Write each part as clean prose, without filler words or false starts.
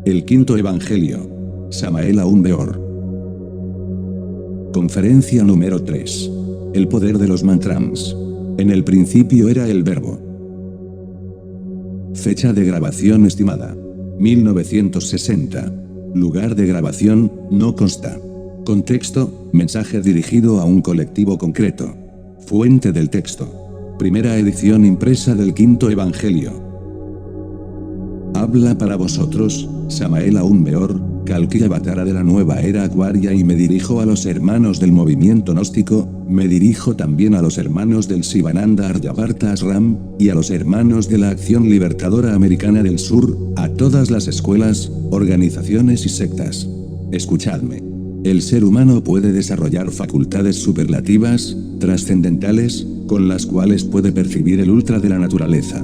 El quinto evangelio. Samael aún Beor. Conferencia número 3. El poder de los mantrams. En el principio era el verbo. Fecha de grabación estimada: 1960. Lugar de grabación, no consta. Contexto: mensaje dirigido a un colectivo concreto. Fuente del texto: primera edición impresa del quinto evangelio. Habla para vosotros, Samael aún Beor, Kalki Avatara de la nueva era acuaria, y me dirijo a los hermanos del movimiento gnóstico, me dirijo también a los hermanos del Sivananda Aryavarta Ashram, y a los hermanos de la Acción Libertadora Americana del Sur, a todas las escuelas, organizaciones y sectas. Escuchadme. El ser humano puede desarrollar facultades superlativas, trascendentales, con las cuales puede percibir el ultra de la naturaleza.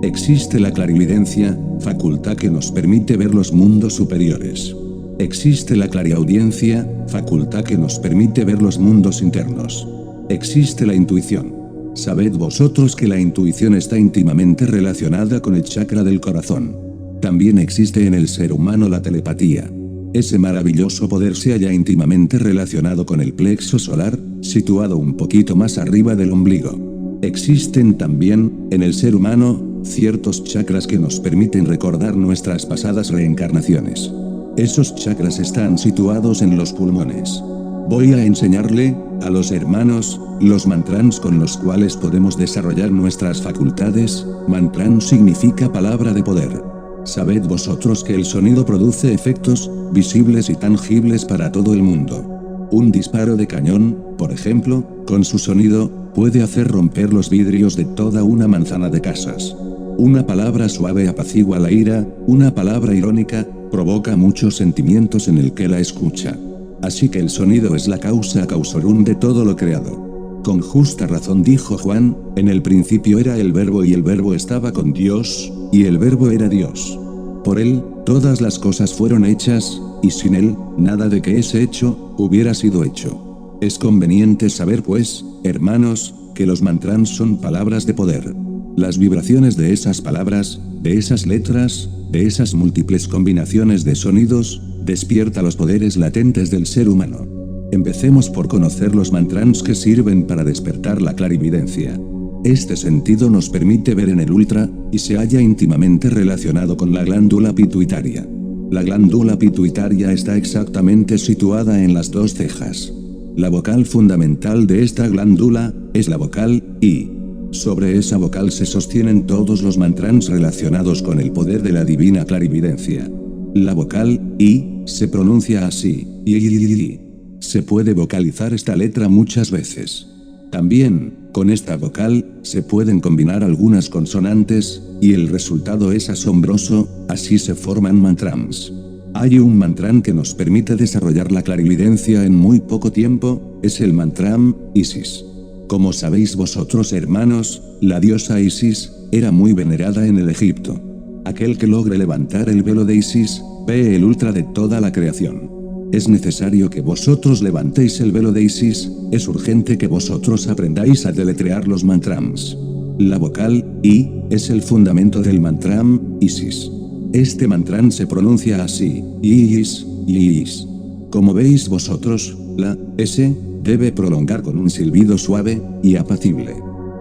Existe la clarividencia, facultad que nos permite ver los mundos superiores. Existe la clariaudiencia, facultad que nos permite ver los mundos internos. Existe la intuición. Sabed vosotros que la intuición está íntimamente relacionada con el chakra del corazón. También existe en el ser humano la telepatía. Ese maravilloso poder se halla íntimamente relacionado con el plexo solar, situado un poquito más arriba del ombligo. Existen también, en el ser humano, ciertos chakras que nos permiten recordar nuestras pasadas reencarnaciones. Esos chakras están situados en los pulmones. Voy a enseñarle, a los hermanos, los mantrans con los cuales podemos desarrollar nuestras facultades. Mantran significa palabra de poder. Sabed vosotros que el sonido produce efectos, visibles y tangibles para todo el mundo. Un disparo de cañón, por ejemplo, con su sonido, puede hacer romper los vidrios de toda una manzana de casas. Una palabra suave apacigua la ira, una palabra irónica, provoca muchos sentimientos en el que la escucha. Así que el sonido es la causa causorum de todo lo creado. Con justa razón dijo Juan: en el principio era el verbo y el verbo estaba con Dios, y el verbo era Dios. Por él, todas las cosas fueron hechas, y sin él, nada de que es hecho, hubiera sido hecho. Es conveniente saber pues, hermanos, que los mantrans son palabras de poder. Las vibraciones de esas palabras, de esas letras, de esas múltiples combinaciones de sonidos, despierta los poderes latentes del ser humano. Empecemos por conocer los mantrans que sirven para despertar la clarividencia. Este sentido nos permite ver en el ultra, y se halla íntimamente relacionado con la glándula pituitaria. La glándula pituitaria está exactamente situada en las dos cejas. La vocal fundamental de esta glándula es la vocal I. Sobre esa vocal se sostienen todos los mantrans relacionados con el poder de la divina clarividencia. La vocal I se pronuncia así, I. Se puede vocalizar esta letra muchas veces. También, con esta vocal, se pueden combinar algunas consonantes, y el resultado es asombroso. Así se forman mantrams. Hay un mantram que nos permite desarrollar la clarividencia en muy poco tiempo, es el mantram Isis. Como sabéis vosotros, hermanos, la diosa Isis era muy venerada en el Egipto. Aquel que logre levantar el velo de Isis, ve el ultra de toda la creación. Es necesario que vosotros levantéis el velo de Isis, es urgente que vosotros aprendáis a deletrear los mantrams. La vocal I es el fundamento del mantram Isis. Este mantram se pronuncia así, Isis, Isis. Como veis vosotros, la S debe prolongar con un silbido suave y apacible.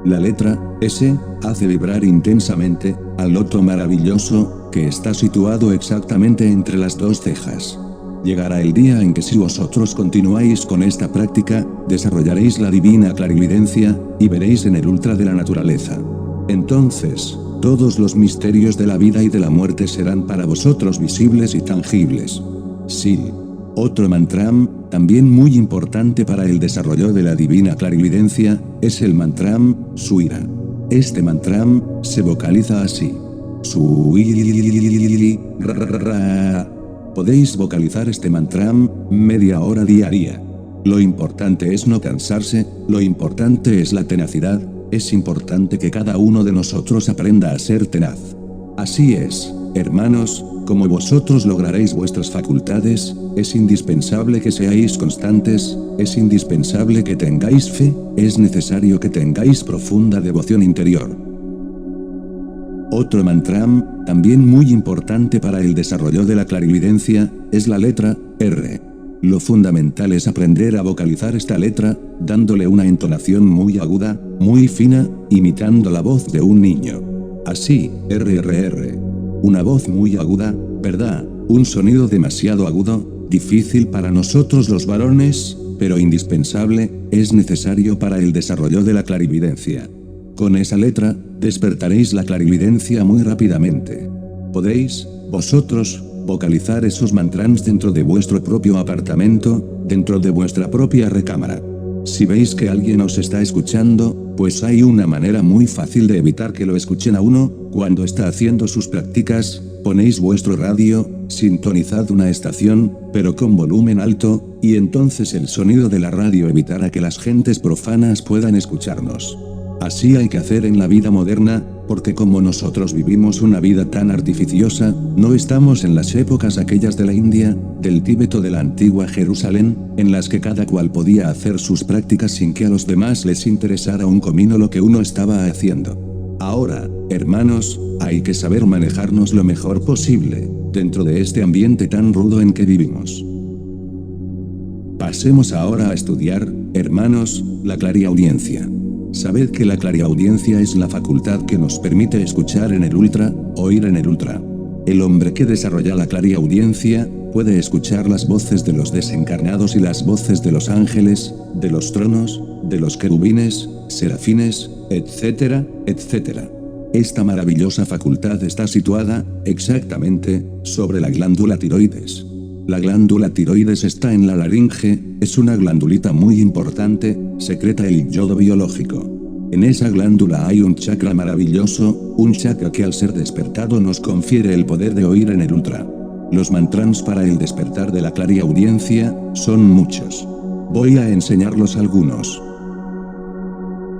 La letra S hace vibrar intensamente al loto maravilloso que está situado exactamente entre las dos cejas. Llegará el día en que, si vosotros continuáis con esta práctica, desarrollaréis la divina clarividencia, y veréis en el ultra de la naturaleza. Entonces, todos los misterios de la vida y de la muerte serán para vosotros visibles y tangibles. Sil. Otro mantram, también muy importante para el desarrollo de la divina clarividencia, es el mantram Suira. Este mantram se vocaliza así. Podéis vocalizar este mantram media hora diaria. Lo importante es no cansarse, lo importante es la tenacidad, es importante que cada uno de nosotros aprenda a ser tenaz. Así es, hermanos, como vosotros lograréis vuestras facultades, es indispensable que seáis constantes, es indispensable que tengáis fe, es necesario que tengáis profunda devoción interior. Otro mantra, también muy importante para el desarrollo de la clarividencia, es la letra R. Lo fundamental es aprender a vocalizar esta letra, dándole una entonación muy aguda, muy fina, imitando la voz de un niño. Así, RRR. Una voz muy aguda, ¿verdad? Un sonido demasiado agudo, difícil para nosotros los varones, pero indispensable, es necesario para el desarrollo de la clarividencia. Con esa letra, despertaréis la clarividencia muy rápidamente. Podéis, vosotros, vocalizar esos mantras dentro de vuestro propio apartamento, dentro de vuestra propia recámara. Si veis que alguien os está escuchando, pues hay una manera muy fácil de evitar que lo escuchen a uno, cuando está haciendo sus prácticas, ponéis vuestro radio, sintonizad una estación, pero con volumen alto, y entonces el sonido de la radio evitará que las gentes profanas puedan escucharnos. Así hay que hacer en la vida moderna, porque como nosotros vivimos una vida tan artificiosa, no estamos en las épocas aquellas de la India, del Tíbet o de la antigua Jerusalén, en las que cada cual podía hacer sus prácticas sin que a los demás les interesara un comino lo que uno estaba haciendo. Ahora, hermanos, hay que saber manejarnos lo mejor posible, dentro de este ambiente tan rudo en que vivimos. Pasemos ahora a estudiar, hermanos, la clariaudiencia. Sabed que la clariaudiencia es la facultad que nos permite escuchar en el ultra, oír en el ultra. El hombre que desarrolla la clariaudiencia, puede escuchar las voces de los desencarnados y las voces de los ángeles, de los tronos, de los querubines, serafines, etcétera, etcétera. Esta maravillosa facultad está situada, exactamente, sobre la glándula tiroides. La glándula tiroides está en la laringe, es una glandulita muy importante, secreta el yodo biológico. En esa glándula hay un chakra maravilloso, un chakra que al ser despertado nos confiere el poder de oír en el ultra. Los mantras para el despertar de la clariaudiencia, son muchos. Voy a enseñarlos algunos.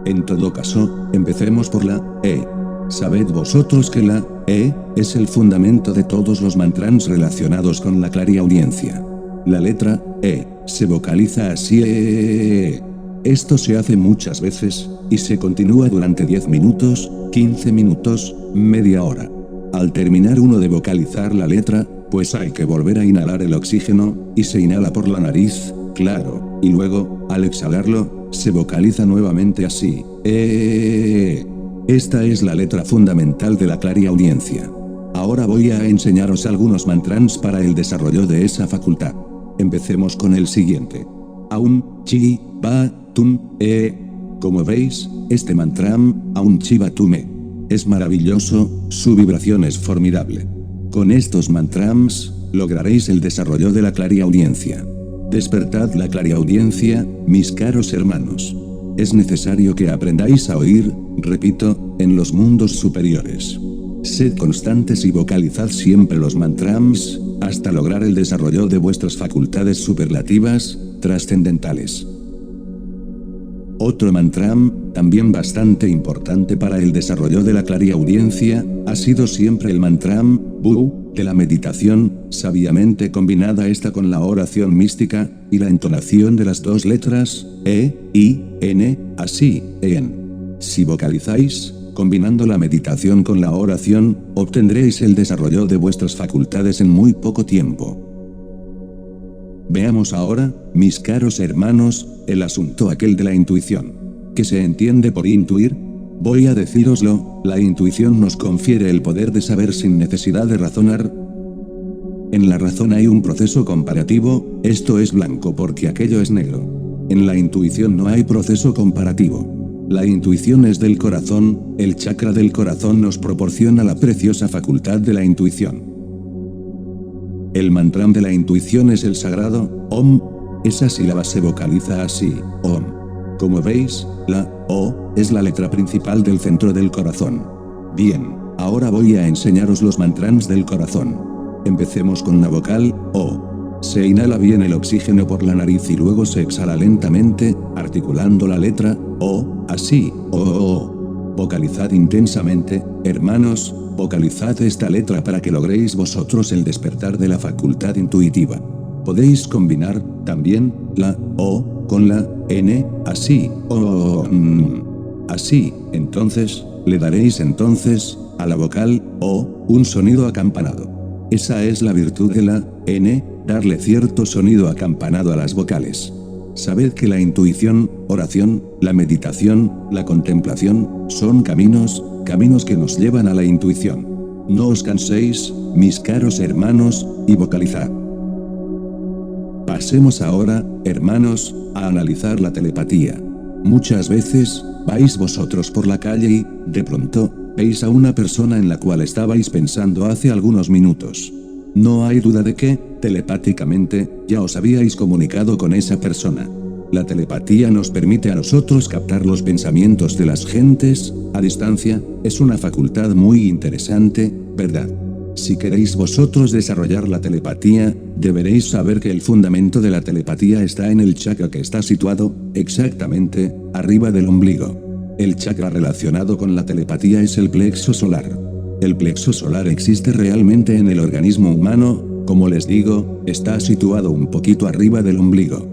En todo caso, empecemos por la E. Sabed vosotros que la E es el fundamento de todos los mantras relacionados con la clariaudiencia. La letra E se vocaliza así Esto se hace muchas veces, y se continúa durante 10 minutos, 15 minutos, media hora. Al terminar uno de vocalizar la letra, pues hay que volver a inhalar el oxígeno, y se inhala por la nariz, claro, y luego, al exhalarlo, se vocaliza nuevamente así. Esta es la letra fundamental de la clariaudiencia. Ahora voy a enseñaros algunos mantras para el desarrollo de esa facultad. Empecemos con el siguiente. Aum, Chi, Ba, Tum, Como veis, este mantra, Aum Chi Ba Tume, es maravilloso, su vibración es formidable. Con estos mantras, lograréis el desarrollo de la clariaudiencia. Despertad la clariaudiencia, mis caros hermanos. Es necesario que aprendáis a oír, repito, en los mundos superiores. Sed constantes y vocalizad siempre los mantras, hasta lograr el desarrollo de vuestras facultades superlativas, trascendentales. Otro mantra, también bastante importante para el desarrollo de la clariaudiencia, ha sido siempre el mantra, Bu, de la meditación, sabiamente combinada esta con la oración mística, y la entonación de las dos letras, I, N, así, en. Si vocalizáis, combinando la meditación con la oración, obtendréis el desarrollo de vuestras facultades en muy poco tiempo. Veamos ahora, mis caros hermanos, el asunto aquel de la intuición. ¿Qué se entiende por intuir? Voy a decíroslo, la intuición nos confiere el poder de saber sin necesidad de razonar. En la razón hay un proceso comparativo, esto es blanco porque aquello es negro. En la intuición no hay proceso comparativo. La intuición es del corazón, el chakra del corazón nos proporciona la preciosa facultad de la intuición. El mantra de la intuición es el sagrado, Om. Esa sílaba se vocaliza así, Om. Como veis, la O es la letra principal del centro del corazón. Bien, ahora voy a enseñaros los mantras del corazón. Empecemos con la vocal O. Se inhala bien el oxígeno por la nariz y luego se exhala lentamente, articulando la letra O, así, O. Vocalizad intensamente, hermanos, vocalizad esta letra para que logréis vosotros el despertar de la facultad intuitiva. Podéis combinar, también, la O, con la N, así, O. Así, entonces, le daréis entonces, a la vocal O, un sonido acampanado. Esa es la virtud de la N, darle cierto sonido acampanado a las vocales. Sabed que la intuición, oración, la meditación, la contemplación, son caminos que nos llevan a la intuición. No os canséis, mis caros hermanos, y vocalizad. Pasemos ahora, hermanos, a analizar la telepatía. Muchas veces, vais vosotros por la calle y, de pronto, veis a una persona en la cual estabais pensando hace algunos minutos. No hay duda de que, telepáticamente, ya os habíais comunicado con esa persona. La telepatía nos permite a nosotros captar los pensamientos de las gentes, a distancia, es una facultad muy interesante, ¿verdad? Si queréis vosotros desarrollar la telepatía, deberéis saber que el fundamento de la telepatía está en el chakra que está situado, exactamente, arriba del ombligo. El chakra relacionado con la telepatía es el plexo solar. El plexo solar existe realmente en el organismo humano, como les digo, está situado un poquito arriba del ombligo.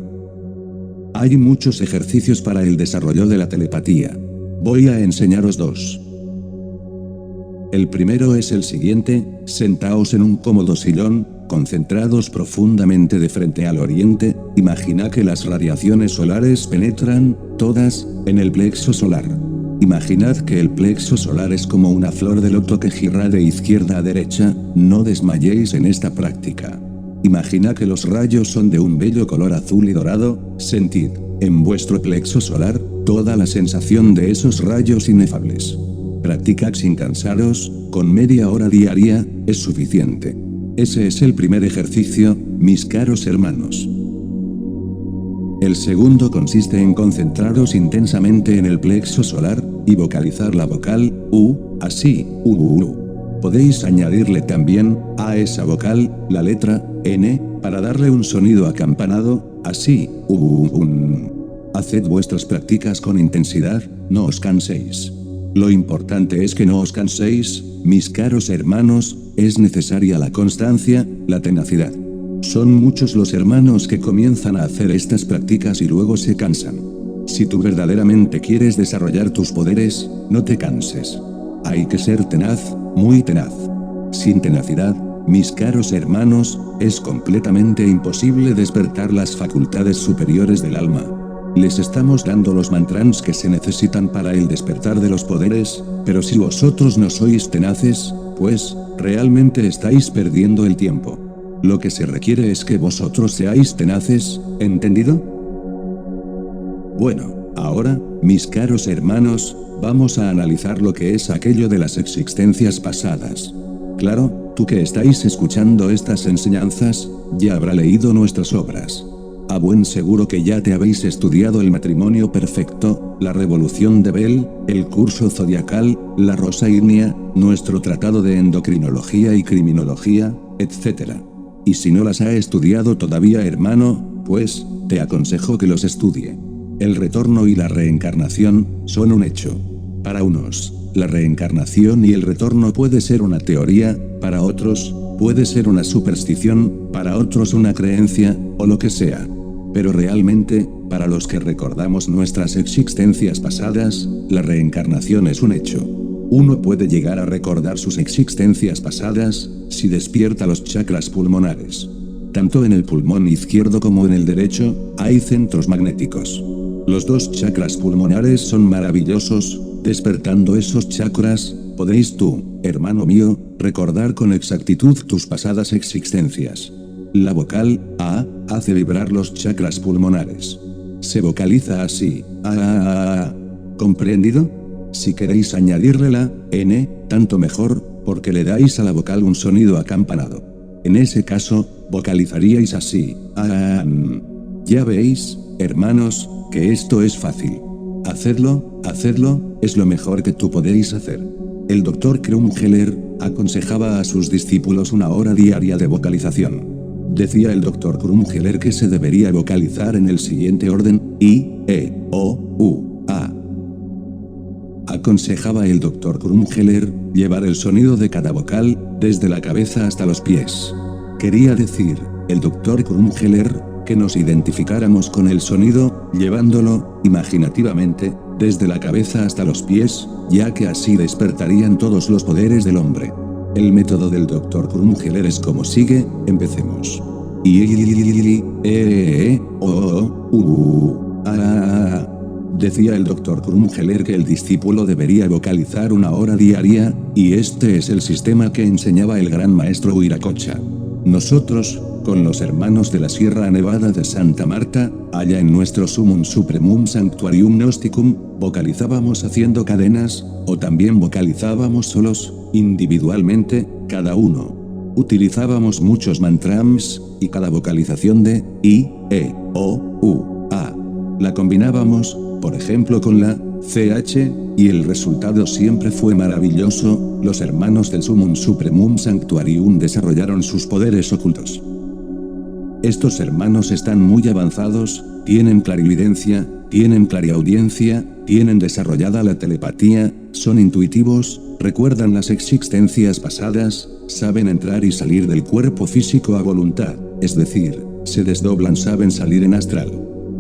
Hay muchos ejercicios para el desarrollo de la telepatía. Voy a enseñaros dos. El primero es el siguiente: sentaos en un cómodo sillón, concentrados profundamente de frente al oriente, imagina que las radiaciones solares penetran, todas, en el plexo solar. Imaginad que el plexo solar es como una flor de loto que gira de izquierda a derecha, no desmayéis en esta práctica. Imagina que los rayos son de un bello color azul y dorado, sentid, en vuestro plexo solar, toda la sensación de esos rayos inefables. Practicad sin cansaros, con media hora diaria, es suficiente. Ese es el primer ejercicio, mis caros hermanos. El segundo consiste en concentraros intensamente en el plexo solar, y vocalizar la vocal U, así, U. Podéis añadirle también, a esa vocal, la letra N, para darle un sonido acampanado, así, Haced vuestras prácticas con intensidad, no os canséis. Lo importante es que no os canséis, mis caros hermanos, es necesaria la constancia, la tenacidad. Son muchos los hermanos que comienzan a hacer estas prácticas y luego se cansan. Si tú verdaderamente quieres desarrollar tus poderes, no te canses. Hay que ser tenaz, muy tenaz. Sin tenacidad, mis caros hermanos, es completamente imposible despertar las facultades superiores del alma. Les estamos dando los mantras que se necesitan para el despertar de los poderes, pero si vosotros no sois tenaces, pues, realmente estáis perdiendo el tiempo. Lo que se requiere es que vosotros seáis tenaces, ¿entendido? Bueno, ahora, mis caros hermanos, vamos a analizar lo que es aquello de las existencias pasadas. Claro, tú que estáis escuchando estas enseñanzas, ya habrá leído nuestras obras. A buen seguro que ya te habéis estudiado el matrimonio perfecto, la revolución de Bell, el curso zodiacal, la rosa ígnea, nuestro tratado de endocrinología y criminología, etc. Y si no las ha estudiado todavía, hermano, pues, te aconsejo que los estudie. El retorno y la reencarnación son un hecho. Para unos, la reencarnación y el retorno puede ser una teoría, para otros, puede ser una superstición, para otros una creencia, o lo que sea. Pero realmente, para los que recordamos nuestras existencias pasadas, la reencarnación es un hecho. Uno puede llegar a recordar sus existencias pasadas, si despierta los chakras pulmonares. Tanto en el pulmón izquierdo como en el derecho, hay centros magnéticos. Los dos chakras pulmonares son maravillosos, despertando esos chakras, podéis tú, hermano mío, recordar con exactitud tus pasadas existencias. La vocal A hace vibrar los chakras pulmonares. Se vocaliza así, ¿comprendido? Si queréis añadirle la N, tanto mejor, porque le dais a la vocal un sonido acampanado. En ese caso, vocalizaríais así, Ya veis, hermanos, que esto es fácil. Hacedlo, es lo mejor que tú podéis hacer. El Dr. Krumheller aconsejaba a sus discípulos una hora diaria de vocalización. Decía el Dr. Krumheller que se debería vocalizar en el siguiente orden: I, E, O, U, A. Aconsejaba el Dr. Krumheller llevar el sonido de cada vocal, desde la cabeza hasta los pies. Quería decir, el Dr. Krumheller, que nos identificáramos con el sonido, llevándolo, imaginativamente, desde la cabeza hasta los pies, ya que así despertarían todos los poderes del hombre. El método del Dr. Krumkeller es como sigue, empecemos. Decía el Dr. Krumkeller que el discípulo debería vocalizar 1 hora diaria, y este es el sistema que enseñaba el gran maestro Huiracocha. Nosotros, con los hermanos de la Sierra Nevada de Santa Marta, allá en nuestro Summum Supremum Sanctuarium Gnosticum, vocalizábamos haciendo cadenas, o también vocalizábamos solos, individualmente, cada uno. Utilizábamos muchos mantrams, y cada vocalización de I, E, O, U, A. La combinábamos, por ejemplo con la CH, y el resultado siempre fue maravilloso. Los hermanos del Summum Supremum Sanctuarium desarrollaron sus poderes ocultos. Estos hermanos están muy avanzados, tienen clarividencia, tienen clariaudiencia, tienen desarrollada la telepatía, son intuitivos, recuerdan las existencias pasadas, saben entrar y salir del cuerpo físico a voluntad, es decir, se desdoblan, saben salir en astral.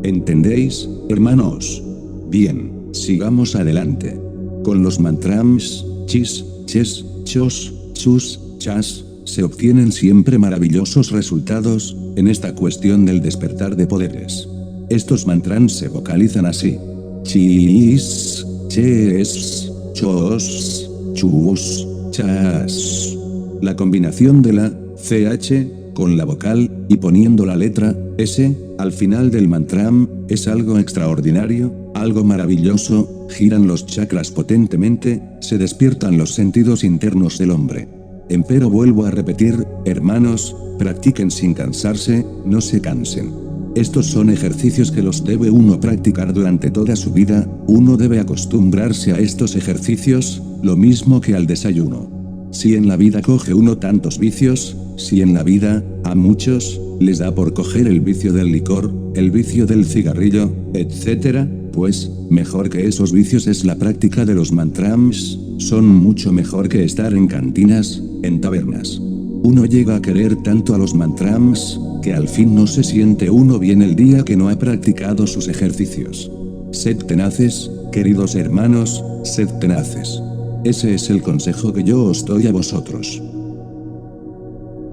¿Entendéis, hermanos? Bien, sigamos adelante. Con los mantrams, chis, ches, chos, chus, chas, se obtienen siempre maravillosos resultados, en esta cuestión del despertar de poderes. Estos mantrams se vocalizan así. Chis, ches, chos, chus, chas. La combinación de la CH con la vocal, y poniendo la letra S al final del mantram, es algo extraordinario, algo maravilloso, giran los chakras potentemente, se despiertan los sentidos internos del hombre. Empero vuelvo a repetir, hermanos, practiquen sin cansarse, no se cansen. Estos son ejercicios que los debe uno practicar durante toda su vida, uno debe acostumbrarse a estos ejercicios, lo mismo que al desayuno. Si en la vida coge uno tantos vicios, si en la vida, a muchos, les da por coger el vicio del licor, el vicio del cigarrillo, etc., pues, mejor que esos vicios es la práctica de los mantrams, son mucho mejor que estar en cantinas, en tabernas. Uno llega a querer tanto a los mantrams, que al fin no se siente uno bien el día que no ha practicado sus ejercicios. Sed tenaces, queridos hermanos, sed tenaces. Ese es el consejo que yo os doy a vosotros.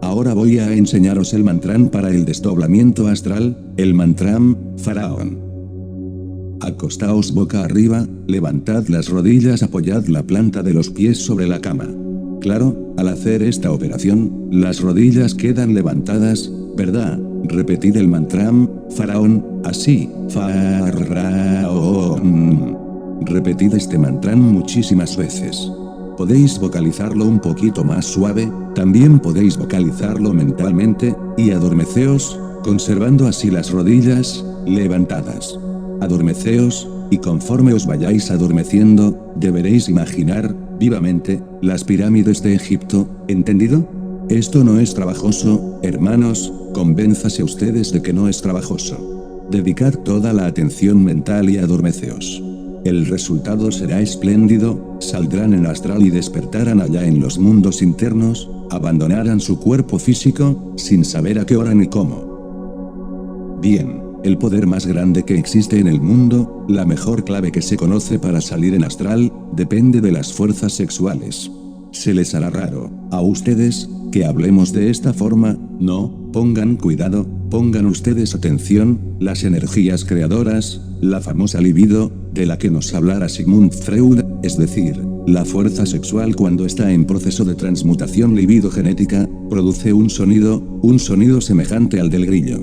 Ahora voy a enseñaros el mantram para el desdoblamiento astral, el mantram, Faraón. Acostaos boca arriba, levantad las rodillas, apoyad la planta de los pies sobre la cama. Claro, al hacer esta operación, las rodillas quedan levantadas, ¿verdad? Repetid el mantram, Faraón, así, Faraón. Repetid este mantram muchísimas veces. Podéis vocalizarlo un poquito más suave, también podéis vocalizarlo mentalmente, y adormeceos, conservando así las rodillas levantadas. Adormeceos, y conforme os vayáis adormeciendo, deberéis imaginar, vivamente, las pirámides de Egipto, ¿entendido? Esto no es trabajoso, hermanos, convénzase ustedes de que no es trabajoso. Dedicad toda la atención mental y adormeceos. El resultado será espléndido, saldrán en astral y despertarán allá en los mundos internos, abandonarán su cuerpo físico, sin saber a qué hora ni cómo. Bien, el poder más grande que existe en el mundo, la mejor clave que se conoce para salir en astral, depende de las fuerzas sexuales. Se les hará raro, a ustedes, que hablemos de esta forma, no, pongan cuidado, pongan ustedes atención, las energías creadoras, la famosa libido, de la que nos hablara Sigmund Freud, es decir, la fuerza sexual cuando está en proceso de transmutación libido genética, produce un sonido semejante al del grillo.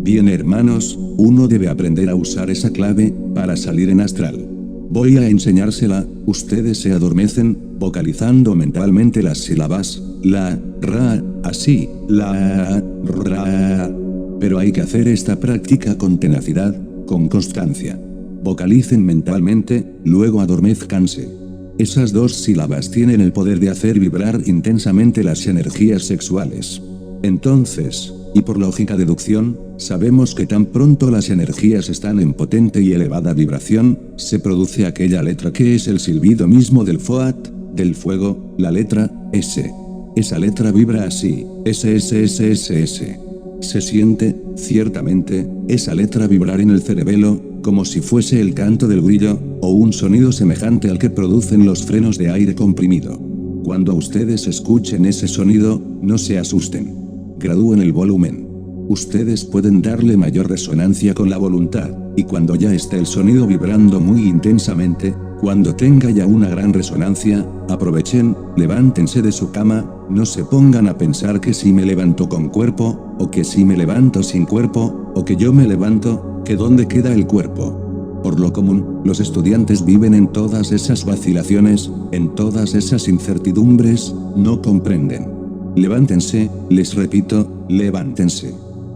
Bien hermanos, uno debe aprender a usar esa clave, para salir en astral. Voy a enseñársela, ustedes se adormecen, vocalizando mentalmente las sílabas, la, ra, así, la, ra. Pero hay que hacer esta práctica con tenacidad, con constancia. Vocalicen mentalmente, luego adormézcanse. Esas dos sílabas tienen el poder de hacer vibrar intensamente las energías sexuales. Entonces, y por lógica deducción, sabemos que tan pronto las energías están en potente y elevada vibración, se produce aquella letra que es el silbido mismo del FOAT, del fuego, la letra S. Esa letra vibra así, S. Se siente, ciertamente, esa letra vibrar en el cerebelo, como si fuese el canto del grillo, o un sonido semejante al que producen los frenos de aire comprimido. Cuando ustedes escuchen ese sonido, no se asusten. Gradúen el volumen. Ustedes pueden darle mayor resonancia con la voluntad, y cuando ya esté el sonido vibrando muy intensamente, cuando tenga ya una gran resonancia, aprovechen, levántense de su cama, no se pongan a pensar que si me levanto con cuerpo, o que si me levanto sin cuerpo, o que yo me levanto, que dónde queda el cuerpo. Por lo común, los estudiantes viven en todas esas vacilaciones, en todas esas incertidumbres, no comprenden. Levántense, les repito, levántense.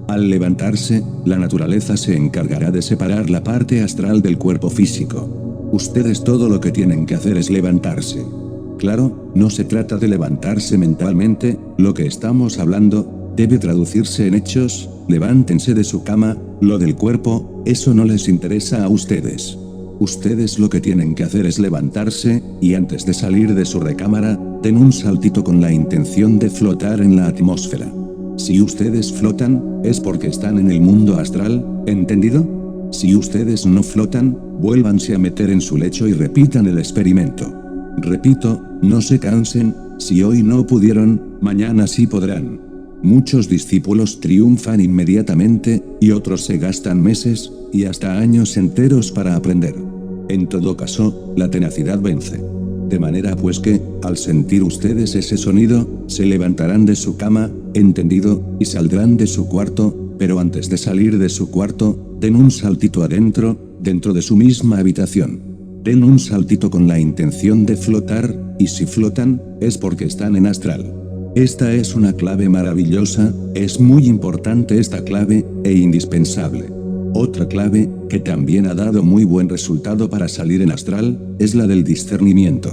Al levantarse, la naturaleza se encargará de separar la parte astral del cuerpo físico. Ustedes todo lo que tienen que hacer es levantarse. Claro, no se trata de levantarse mentalmente, lo que estamos hablando debe traducirse en hechos. Levántense de su cama, lo del cuerpo, eso no les interesa a ustedes. Ustedes lo que tienen que hacer es levantarse, y antes de salir de su recámara, den un saltito con la intención de flotar en la atmósfera. Si ustedes flotan, es porque están en el mundo astral, ¿entendido? Si ustedes no flotan, vuélvanse a meter en su lecho y repitan el experimento. Repito, no se cansen, si hoy no pudieron, mañana sí podrán. Muchos discípulos triunfan inmediatamente, y otros se gastan meses, y hasta años enteros para aprender. En todo caso, la tenacidad vence. De manera pues que, al sentir ustedes ese sonido, se levantarán de su cama, ¿entendido?, y saldrán de su cuarto, pero antes de salir de su cuarto, den un saltito adentro, dentro de su misma habitación. Den un saltito con la intención de flotar, y si flotan, es porque están en astral. Esta es una clave maravillosa, es muy importante esta clave, e indispensable. Otra clave, que también ha dado muy buen resultado para salir en astral, es la del discernimiento.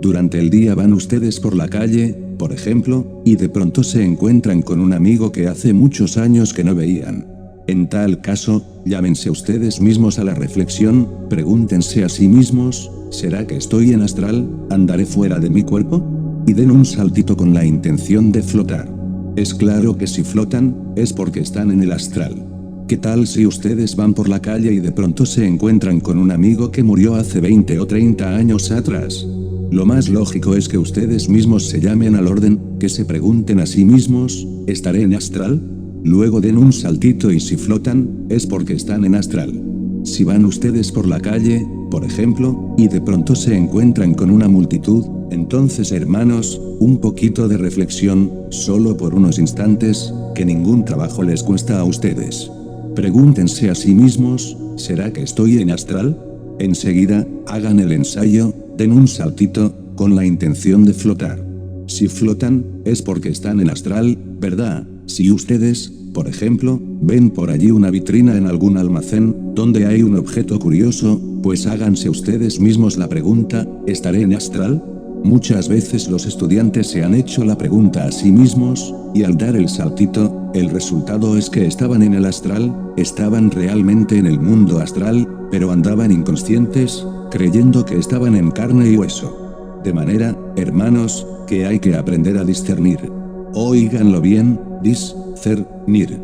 Durante el día van ustedes por la calle, por ejemplo, y de pronto se encuentran con un amigo que hace muchos años que no veían. En tal caso, llámense ustedes mismos a la reflexión, pregúntense a sí mismos, ¿será que estoy en astral? ¿Andaré fuera de mi cuerpo? Y den un saltito con la intención de flotar. Es claro que si flotan, es porque están en el astral. ¿Qué tal si ustedes van por la calle y de pronto se encuentran con un amigo que murió hace 20 o 30 años atrás? Lo más lógico es que ustedes mismos se llamen al orden, que se pregunten a sí mismos, ¿estaré en astral? Luego den un saltito y si flotan, es porque están en astral. Si van ustedes por la calle, por ejemplo, y de pronto se encuentran con una multitud, entonces hermanos, un poquito de reflexión, solo por unos instantes, que ningún trabajo les cuesta a ustedes. Pregúntense a sí mismos, ¿será que estoy en astral? Enseguida, hagan el ensayo, den un saltito, con la intención de flotar. Si flotan, es porque están en astral, ¿verdad? Si ustedes, por ejemplo, ven por allí una vitrina en algún almacén, donde hay un objeto curioso, pues háganse ustedes mismos la pregunta, ¿estaré en astral? Muchas veces los estudiantes se han hecho la pregunta a sí mismos, y al dar el saltito, el resultado es que estaban en el astral, estaban realmente en el mundo astral, pero andaban inconscientes, creyendo que estaban en carne y hueso. De manera, hermanos, que hay que aprender a discernir. Óiganlo bien, discernir.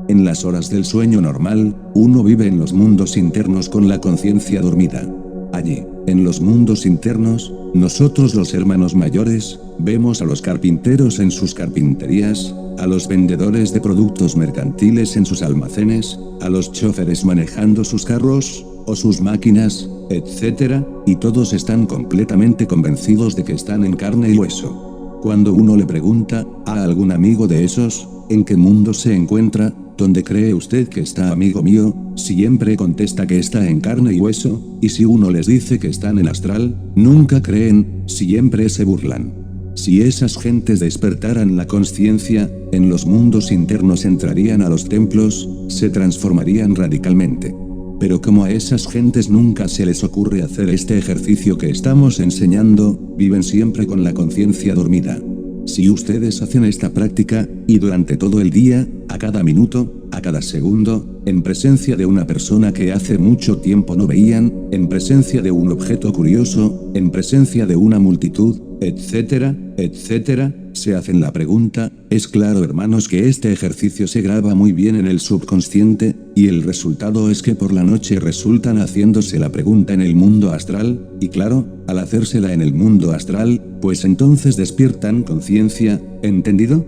En las horas del sueño normal, uno vive en los mundos internos con la conciencia dormida. Allí, en los mundos internos, nosotros los hermanos mayores, vemos a los carpinteros en sus carpinterías, a los vendedores de productos mercantiles en sus almacenes, a los choferes manejando sus carros, o sus máquinas, etc., y todos están completamente convencidos de que están en carne y hueso. Cuando uno le pregunta a algún amigo de esos, ¿en qué mundo se encuentra? ¿Dónde cree usted que está, amigo mío? Siempre contesta que está en carne y hueso, y si uno les dice que están en astral, nunca creen, siempre se burlan. Si esas gentes despertaran la conciencia, en los mundos internos entrarían a los templos, se transformarían radicalmente. Pero como a esas gentes nunca se les ocurre hacer este ejercicio que estamos enseñando, viven siempre con la conciencia dormida. Si ustedes hacen esta práctica, y durante todo el día, a cada minuto, a cada segundo, en presencia de una persona que hace mucho tiempo no veían, en presencia de un objeto curioso, en presencia de una multitud, etcétera, etcétera, se hacen la pregunta, es claro hermanos que este ejercicio se graba muy bien en el subconsciente, y el resultado es que por la noche resultan haciéndose la pregunta en el mundo astral, y claro, al hacérsela en el mundo astral, pues entonces despiertan conciencia, ¿entendido?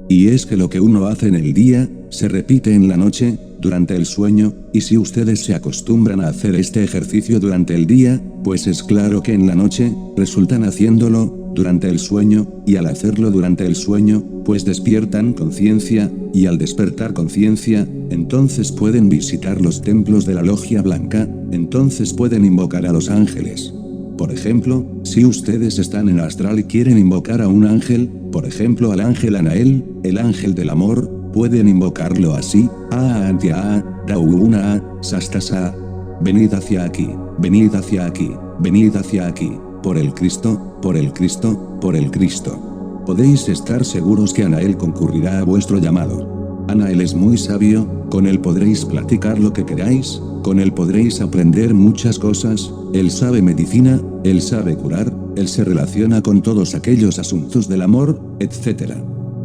Y es que lo que uno hace en el día, se repite en la noche, durante el sueño, y si ustedes se acostumbran a hacer este ejercicio durante el día, pues es claro que en la noche, resultan haciéndolo, durante el sueño, y al hacerlo durante el sueño, pues despiertan conciencia, y al despertar conciencia, entonces pueden visitar los templos de la logia blanca, entonces pueden invocar a los ángeles. Por ejemplo, si ustedes están en astral y quieren invocar a un ángel, por ejemplo al ángel Anael, el ángel del amor, pueden invocarlo así: Antia, Dauna, Sastasa. Venid hacia aquí, venid hacia aquí, venid hacia aquí, por el Cristo, por el Cristo, por el Cristo. Podéis estar seguros que Anael concurrirá a vuestro llamado. Anael es muy sabio, con él podréis platicar lo que queráis, con él podréis aprender muchas cosas, él sabe medicina, él sabe curar, él se relaciona con todos aquellos asuntos del amor, etc.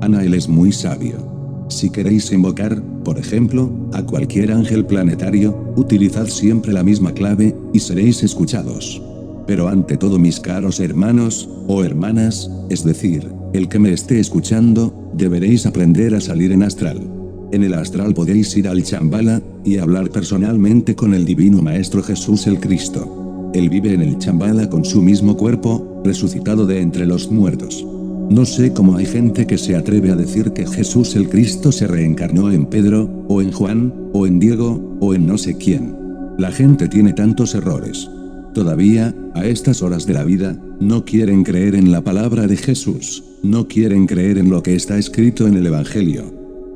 Anael es muy sabio. Si queréis invocar, por ejemplo, a cualquier ángel planetario, utilizad siempre la misma clave, y seréis escuchados. Pero ante todo, mis caros hermanos, o hermanas, es decir, el que me esté escuchando, deberéis aprender a salir en astral. En el astral podéis ir al Chambala, y hablar personalmente con el Divino Maestro Jesús el Cristo. Él vive en el Chambala con su mismo cuerpo, resucitado de entre los muertos. No sé cómo hay gente que se atreve a decir que Jesús el Cristo se reencarnó en Pedro, o en Juan, o en Diego, o en no sé quién. La gente tiene tantos errores. Todavía, a estas horas de la vida, no quieren creer en la palabra de Jesús, no quieren creer en lo que está escrito en el Evangelio.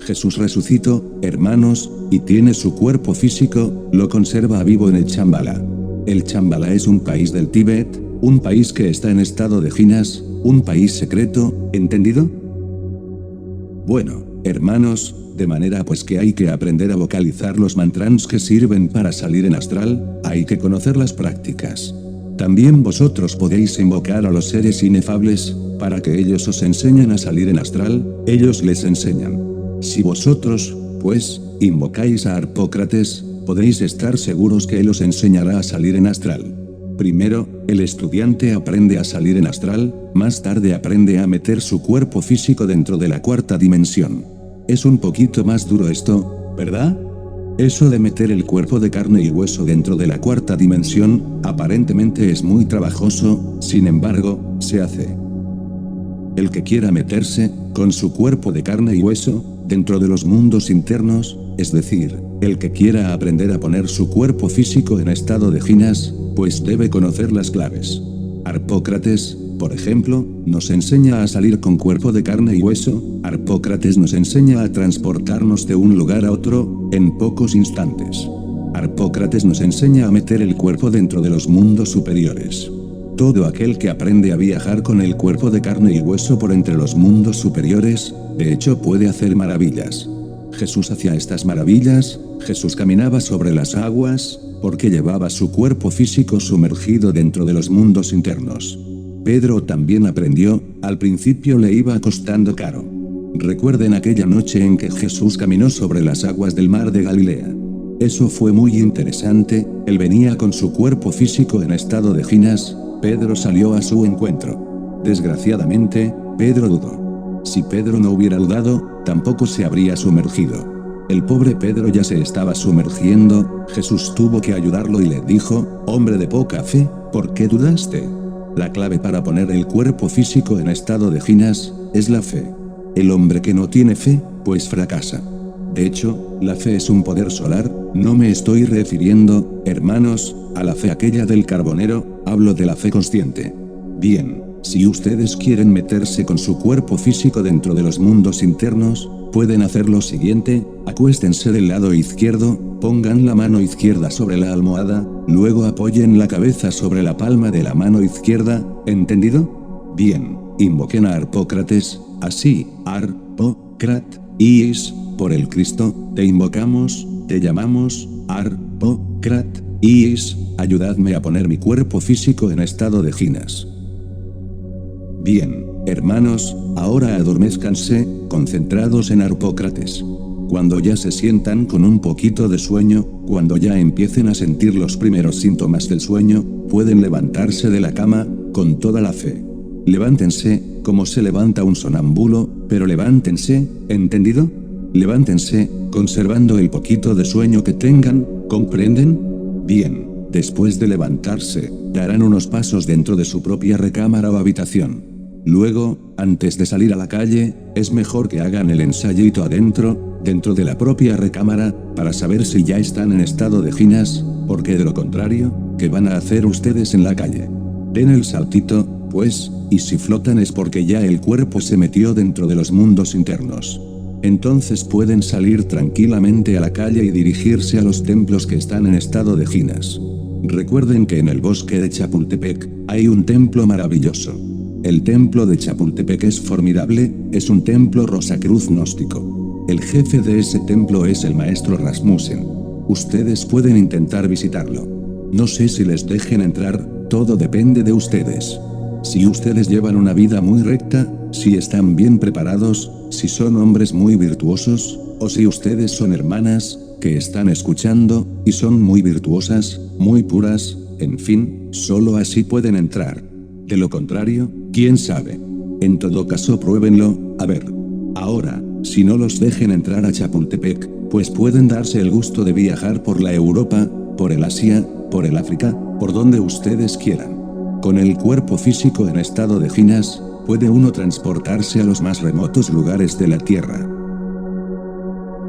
Jesús resucitó, hermanos, y tiene su cuerpo físico, lo conserva vivo en el Chambala. El Chambala es un país del Tíbet, un país que está en estado de jinas, un país secreto, ¿entendido? Bueno, hermanos, de manera pues que hay que aprender a vocalizar los mantras que sirven para salir en astral, hay que conocer las prácticas. También vosotros podéis invocar a los seres inefables, para que ellos os enseñen a salir en astral, ellos les enseñan. Si vosotros, pues, invocáis a Harpócrates, podéis estar seguros que él os enseñará a salir en astral. Primero, el estudiante aprende a salir en astral, más tarde aprende a meter su cuerpo físico dentro de la cuarta dimensión. Es un poquito más duro esto, ¿verdad? Eso de meter el cuerpo de carne y hueso dentro de la cuarta dimensión, aparentemente es muy trabajoso, sin embargo, se hace. El que quiera meterse, con su cuerpo de carne y hueso, dentro de los mundos internos, es decir, el que quiera aprender a poner su cuerpo físico en estado de jinas, pues debe conocer las claves. Harpócrates, por ejemplo, nos enseña a salir con cuerpo de carne y hueso, Harpócrates nos enseña a transportarnos de un lugar a otro, en pocos instantes. Harpócrates nos enseña a meter el cuerpo dentro de los mundos superiores. Todo aquel que aprende a viajar con el cuerpo de carne y hueso por entre los mundos superiores, de hecho puede hacer maravillas. Jesús hacía estas maravillas, Jesús caminaba sobre las aguas, porque llevaba su cuerpo físico sumergido dentro de los mundos internos. Pedro también aprendió, al principio le iba costando caro. Recuerden aquella noche en que Jesús caminó sobre las aguas del mar de Galilea. Eso fue muy interesante, él venía con su cuerpo físico en estado de jinas, Pedro salió a su encuentro. Desgraciadamente, Pedro dudó. Si Pedro no hubiera dudado, tampoco se habría sumergido. El pobre Pedro ya se estaba sumergiendo, Jesús tuvo que ayudarlo y le dijo: hombre de poca fe, ¿por qué dudaste? La clave para poner el cuerpo físico en estado de jinas, es la fe. El hombre que no tiene fe, pues fracasa. De hecho, la fe es un poder solar, no me estoy refiriendo, hermanos, a la fe aquella del carbonero, hablo de la fe consciente. Bien, si ustedes quieren meterse con su cuerpo físico dentro de los mundos internos, pueden hacer lo siguiente: acuéstense del lado izquierdo, pongan la mano izquierda sobre la almohada, luego apoyen la cabeza sobre la palma de la mano izquierda, ¿entendido? Bien, invoquen a Harpócrates, así, Harpócrat, is, por el Cristo, te invocamos, te llamamos, Harpócrat, is, ayudadme a poner mi cuerpo físico en estado de jinas. Bien, hermanos, ahora adormézcanse, concentrados en Harpócrates. Cuando ya se sientan con un poquito de sueño, cuando ya empiecen a sentir los primeros síntomas del sueño, pueden levantarse de la cama, con toda la fe. Levántense, como se levanta un sonámbulo, pero levántense, ¿entendido? Levántense, conservando el poquito de sueño que tengan, ¿comprenden? Bien, después de levantarse, darán unos pasos dentro de su propia recámara o habitación. Luego, antes de salir a la calle, es mejor que hagan el ensayito adentro, dentro de la propia recámara, para saber si ya están en estado de ginas, porque de lo contrario, ¿qué van a hacer ustedes en la calle? Den el saltito, pues, y si flotan es porque ya el cuerpo se metió dentro de los mundos internos. Entonces pueden salir tranquilamente a la calle y dirigirse a los templos que están en estado de ginas. Recuerden que en el bosque de Chapultepec, hay un templo maravilloso. El templo de Chapultepec es formidable, es un templo Rosacruz gnóstico. El jefe de ese templo es el maestro Rasmussen. Ustedes pueden intentar visitarlo. No sé si les dejen entrar, todo depende de ustedes. Si ustedes llevan una vida muy recta, si están bien preparados, si son hombres muy virtuosos, o si ustedes son hermanas, que están escuchando, y son muy virtuosas, muy puras, en fin, solo así pueden entrar. De lo contrario, ¿quién sabe? En todo caso pruébenlo, a ver. Ahora, si no los dejen entrar a Chapultepec, pues pueden darse el gusto de viajar por la Europa, por el Asia, por el África, por donde ustedes quieran. Con el cuerpo físico en estado de ginas, puede uno transportarse a los más remotos lugares de la Tierra.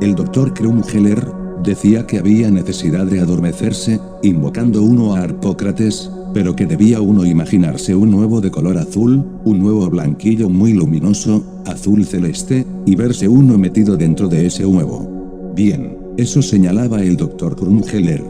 El Dr. Krumheller decía que había necesidad de adormecerse, invocando uno a Harpócrates, pero que debía uno imaginarse un huevo de color azul, un huevo blanquillo muy luminoso, azul celeste, y verse uno metido dentro de ese huevo. Bien, eso señalaba el Dr. Krumheller.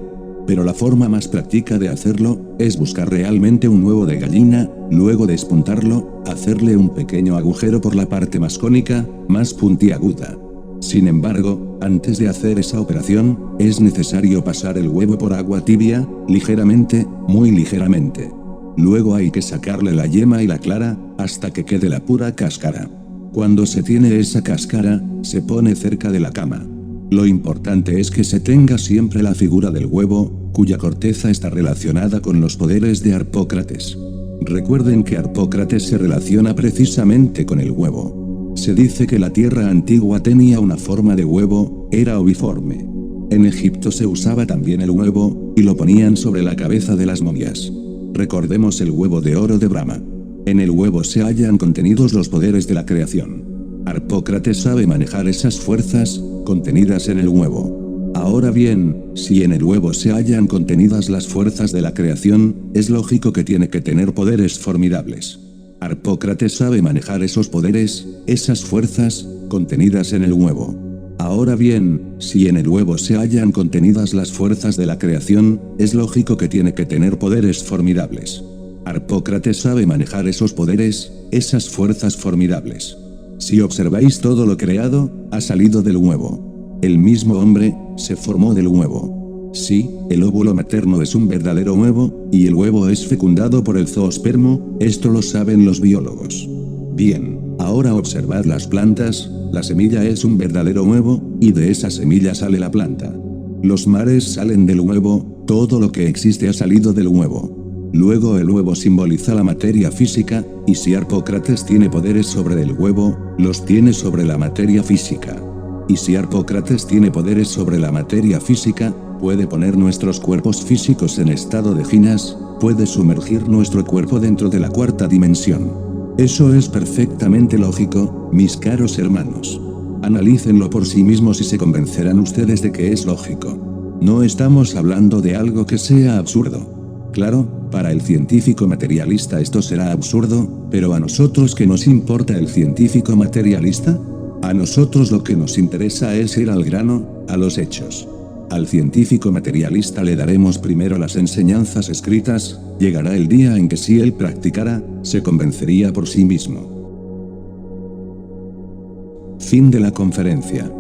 Pero la forma más práctica de hacerlo, es buscar realmente un huevo de gallina, luego despuntarlo, hacerle un pequeño agujero por la parte más cónica, más puntiaguda. Sin embargo, antes de hacer esa operación, es necesario pasar el huevo por agua tibia, ligeramente, muy ligeramente. Luego hay que sacarle la yema y la clara, hasta que quede la pura cáscara. Cuando se tiene esa cáscara, se pone cerca de la cama. Lo importante es que se tenga siempre la figura del huevo, cuya corteza está relacionada con los poderes de Harpócrates. Recuerden que Harpócrates se relaciona precisamente con el huevo. Se dice que la tierra antigua tenía una forma de huevo, era oviforme. En Egipto se usaba también el huevo, y lo ponían sobre la cabeza de las momias. Recordemos el huevo de oro de Brahma. En el huevo se hallan contenidos los poderes de la creación. Harpócrates sabe manejar esas fuerzas, contenidas en el huevo. Ahora bien, si en el huevo se hallan contenidas las fuerzas de la creación, es lógico que tiene que tener poderes formidables. Harpócrates sabe manejar esos poderes, esas fuerzas, contenidas en el huevo. Ahora bien, si en el huevo se hallan contenidas las fuerzas de la creación, es lógico que tiene que tener poderes formidables. Harpócrates sabe manejar esos poderes, esas fuerzas formidables. Si observáis todo lo creado, ha salido del huevo. El mismo hombre, se formó del huevo. Sí, el óvulo materno es un verdadero huevo, y el huevo es fecundado por el zoospermo, esto lo saben los biólogos. Bien, ahora observad las plantas, la semilla es un verdadero huevo, y de esa semilla sale la planta. Los mares salen del huevo, todo lo que existe ha salido del huevo. Luego el huevo simboliza la materia física, y si Harpócrates tiene poderes sobre el huevo, los tiene sobre la materia física. Y si Harpócrates tiene poderes sobre la materia física, puede poner nuestros cuerpos físicos en estado de ginas, puede sumergir nuestro cuerpo dentro de la cuarta dimensión. Eso es perfectamente lógico, mis caros hermanos. Analícenlo por sí mismos y se convencerán ustedes de que es lógico. No estamos hablando de algo que sea absurdo. Claro, para el científico materialista esto será absurdo, pero ¿a nosotros qué nos importa el científico materialista? A nosotros lo que nos interesa es ir al grano, a los hechos. Al científico materialista le daremos primero las enseñanzas escritas, llegará el día en que si él practicara, se convencería por sí mismo. Fin de la conferencia.